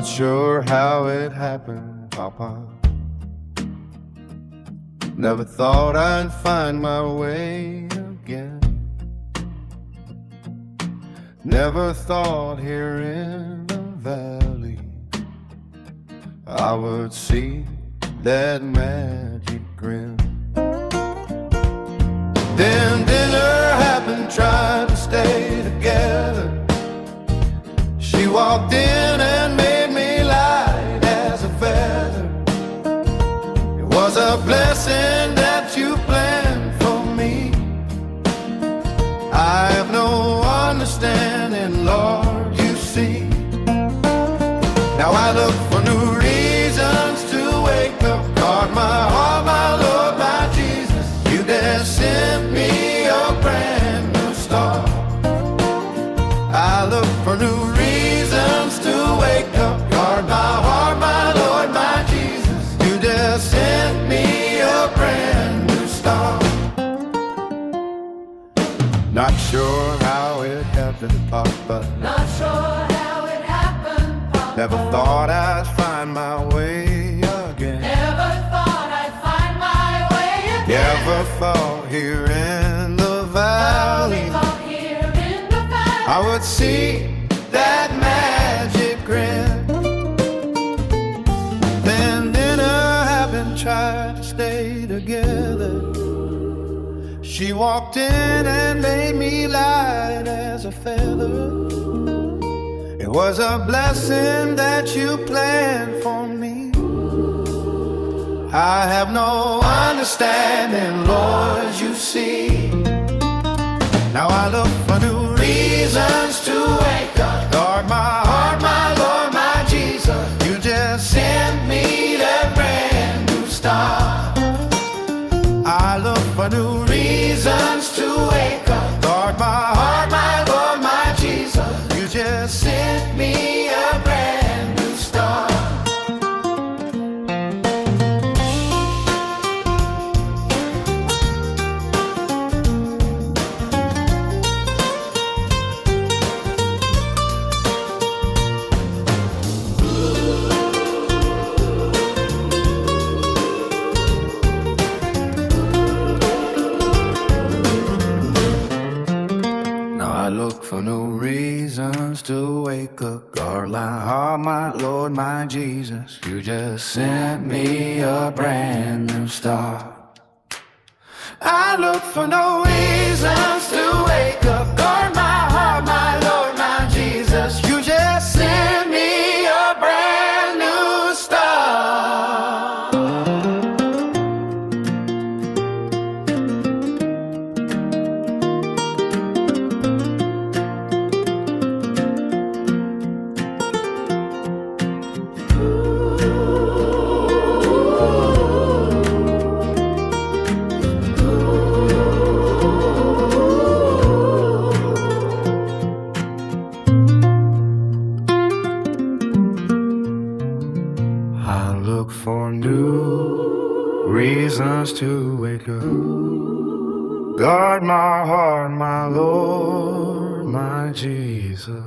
Not sure how it happened, Papa. Never thought I'd find my way again. Never thought here in the valley I would see that magic grin. Then dinner happened, tried to stay together. She walked in and made me light as a feather. It was a blessing that you planned for me. I have no understanding, Lord, you see. Now I look for new reasons to wake up. Guard my heart, my Lord, my Jesus. You just sent me a brand new start. I look for new reasons to wake up. Guard my heart, my Lord, my Jesus. You just sent me a brand new start. Not sure how it happened, Papa. Not sure how it happened, Papa. Never thought I'd find my way again. Never thought I'd find my way again. Never thought here in the valley I would see that magic grin. Then dinner happened, tried to stay together. She walked in and made me light as a feather. It was a blessing that you planned for me. I have no understanding, Lord, you see. Now I look for new reasons to wake up. Guard my heart, my Lord, my Jesus. You just sent me that brand new start. I look for new reasons to wake up. Guard my heart, my Lord, my Jesus. You just sent me a brand new start. I look for no reasons to wake up. Guard my heart, my Lord, my Jesus. You just sent me a brand new start. I look for no reasons to wake up. Guard my heart, my Lord, my Jesus. You just sent me a brand new start. I look for new reasons to wake up. Guard my heart, my Lord, my Jesus.